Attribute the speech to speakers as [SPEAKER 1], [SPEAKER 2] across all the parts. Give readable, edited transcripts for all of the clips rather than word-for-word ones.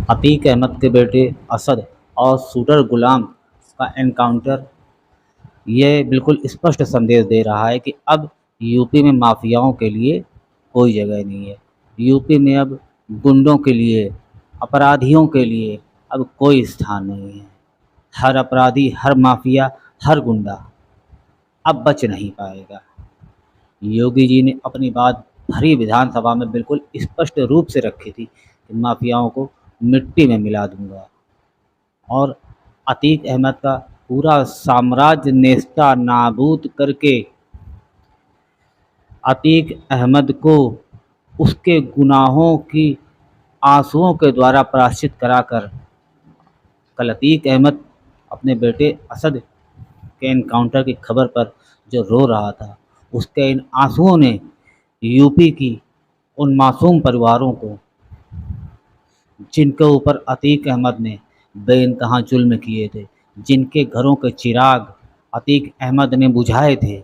[SPEAKER 1] अतीक अहमद के बेटे असद और शूटर गुलाम का एनकाउंटर ये बिल्कुल स्पष्ट संदेश दे रहा है कि अब यूपी में माफियाओं के लिए कोई जगह नहीं है। यूपी में अब गुंडों के लिए, अपराधियों के लिए अब कोई स्थान नहीं है। हर अपराधी, हर माफिया, हर गुंडा अब बच नहीं पाएगा। योगी जी ने अपनी बात भरी विधानसभा में बिल्कुल स्पष्ट रूप से रखी थी कि माफियाओं को मिट्टी में मिला दूंगा और अतीक अहमद का पूरा साम्राज्य नेस्ता नाबूद करके अतीक अहमद को उसके गुनाहों की आंसुओं के द्वारा प्रायश्चित कराकर कल अतीक अहमद अपने बेटे असद के एनकाउंटर की खबर पर जो रो रहा था, उसके इन आंसुओं ने यूपी की उन मासूम परिवारों को, जिनके ऊपर अतीक अहमद ने बेइंतहा जुल्म किए थे, जिनके घरों के चिराग अतीक अहमद ने बुझाए थे,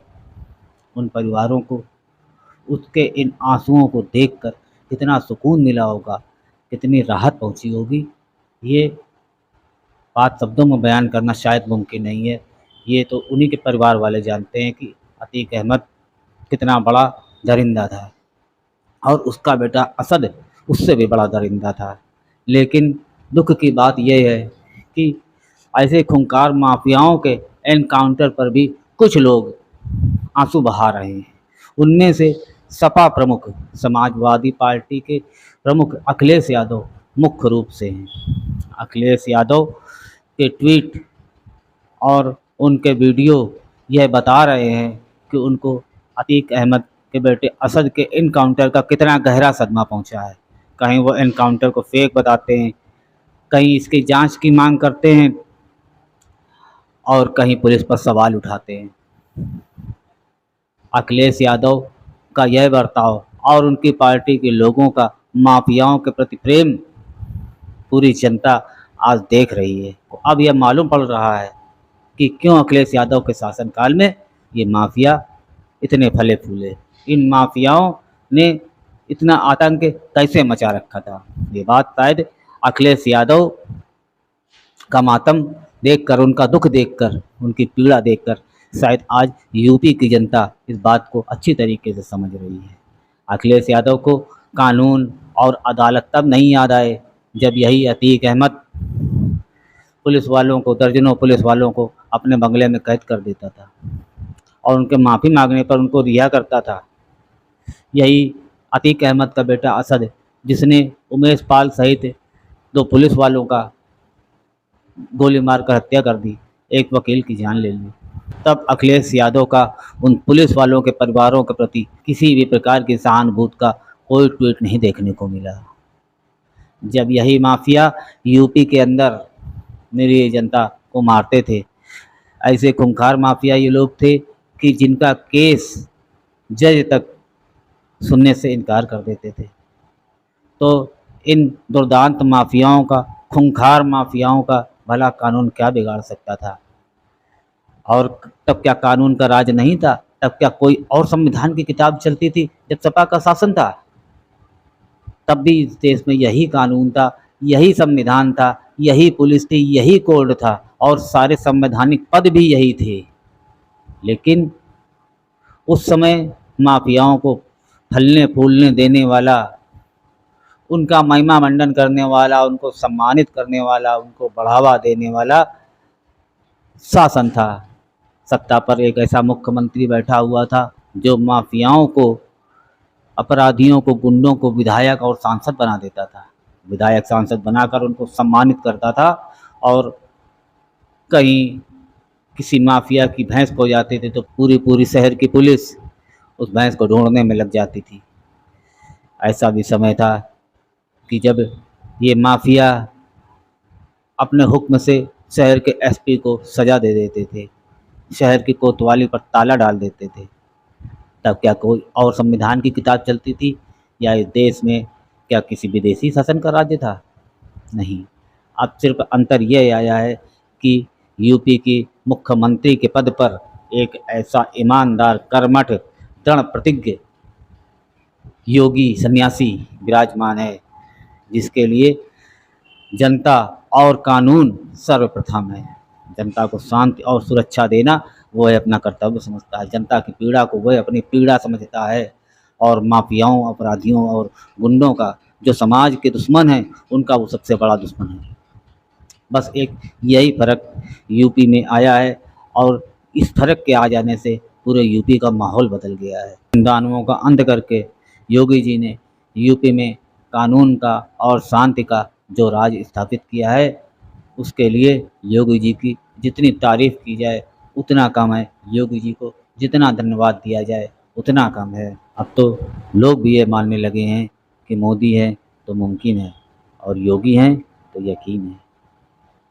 [SPEAKER 1] उन परिवारों को उसके इन आंसुओं को देखकर कितना सुकून मिला होगा, कितनी राहत पहुंची होगी, ये बात शब्दों में बयान करना शायद मुमकिन नहीं है। ये तो उन्हीं के परिवार वाले जानते हैं कि अतीक अहमद कितना बड़ा दरिंदा था और उसका बेटा असद उससे भी बड़ा दरिंदा था। लेकिन दुख की बात यह है कि ऐसे खूंखार माफियाओं के एनकाउंटर पर भी कुछ लोग आंसू बहा रहे हैं। उनमें से सपा प्रमुख, समाजवादी पार्टी के प्रमुख अखिलेश यादव मुख्य रूप से हैं। अखिलेश यादव के ट्वीट और उनके वीडियो यह बता रहे हैं कि उनको अतीक अहमद के बेटे असद के इनकाउंटर का कितना गहरा सदमा पहुंचा है। कहीं वो इनकाउंटर को फेक बताते हैं, कहीं इसकी जांच की मांग करते हैं और कहीं पुलिस पर सवाल उठाते हैं। अखिलेश यादव का यह बर्ताव और उनकी पार्टी के लोगों का माफियाओं के प्रति प्रेम पूरी जनता आज देख रही है। तो अब यह मालूम पड़ रहा है कि क्यों अखिलेश यादव के शासनकाल में ये माफिया इतने फले फूले, इन माफियाओं ने इतना आतंक कैसे मचा रखा था। ये बात शायद अखिलेश यादव का मातम देखकर, उनका दुख देखकर, उनकी पीड़ा देखकर शायद आज यूपी की जनता इस बात को अच्छी तरीके से समझ रही है। अखिलेश यादव को कानून और अदालत तब नहीं याद आए जब यही अतीक अहमद पुलिस वालों को, दर्जनों पुलिस वालों को अपने बंगले में कैद कर देता था और उनके माफ़ी मांगने पर उनको रिहा करता था। यही अतीक अहमद का बेटा असद, जिसने उमेश पाल सहित 2 पुलिस वालों का गोली मारकर हत्या कर दी, एक वकील की जान ले ली, तब अखिलेश यादव का उन पुलिस वालों के परिवारों के प्रति किसी भी प्रकार की सहानुभूति का कोई ट्वीट नहीं देखने को मिला। जब यही माफिया यूपी के अंदर निरीह जनता को मारते थे, ऐसे खूंखार माफिया ये लोग थे कि जिनका केस जज तक सुनने से इनकार कर देते थे। तो इन दुर्दांत माफियाओं का, खूंखार माफियाओं का भला कानून क्या बिगाड़ सकता था? और तब क्या कानून का राज नहीं था? तब क्या कोई और संविधान की किताब चलती थी जब सपा का शासन था? तब भी इस देश में यही कानून था, यही संविधान था, यही पुलिस थी, यही कोर्ट था और सारे संवैधानिक पद भी यही थे। लेकिन उस समय माफियाओं को फलने फूलने देने वाला, उनका महिमा मंडन करने वाला, उनको सम्मानित करने वाला, उनको बढ़ावा देने वाला शासन था। सत्ता पर एक ऐसा मुख्यमंत्री बैठा हुआ था जो माफियाओं को, अपराधियों को, गुंडों को विधायक और सांसद बना देता था। विधायक सांसद बनाकर उनको सम्मानित करता था और कहीं किसी माफिया की भैंस खो जाती थी तो पूरी पूरी शहर की पुलिस उस भैंस को ढूंढने में लग जाती थी। ऐसा भी समय था कि जब ये माफिया अपने हुक्म से शहर के एसपी को सज़ा दे देते थे, शहर की कोतवाली पर ताला डाल देते थे। तब क्या कोई और संविधान की किताब चलती थी या इस देश में क्या किसी विदेशी शासन का राज्य था? नहीं। अब सिर्फ अंतर यह आया है कि यूपी की मुख्यमंत्री के पद पर एक ऐसा ईमानदार, कर्मठ, दृढ़ प्रतिज्ञ योगी सन्यासी विराजमान है, जिसके लिए जनता और कानून सर्वप्रथम है। जनता को शांति और सुरक्षा देना वह अपना कर्तव्य समझता है। जनता की पीड़ा को वह अपनी पीड़ा समझता है और माफियाओं, अपराधियों और गुंडों का, जो समाज के दुश्मन हैं, उनका वो सबसे बड़ा दुश्मन है। बस एक यही फ़र्क यूपी में आया है और इस फ़र्क के आ जाने से पूरे यूपी का माहौल बदल गया है। इन दानवों का अंत करके योगी जी ने यूपी में कानून का और शांति का जो राज स्थापित किया है, उसके लिए योगी जी की जितनी तारीफ़ की जाए उतना कम है। योगी जी को जितना धन्यवाद दिया जाए उतना कम है। अब तो लोग भी ये मानने लगे हैं कि मोदी है तो मुमकिन है और योगी हैं तो यकीन है।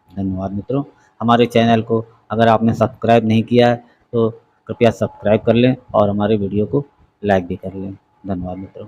[SPEAKER 1] धन्यवाद मित्रों। हमारे चैनल को अगर आपने सब्सक्राइब नहीं किया है तो कृपया सब्सक्राइब कर लें और हमारे वीडियो को लाइक भी कर लें। धन्यवाद मित्रों।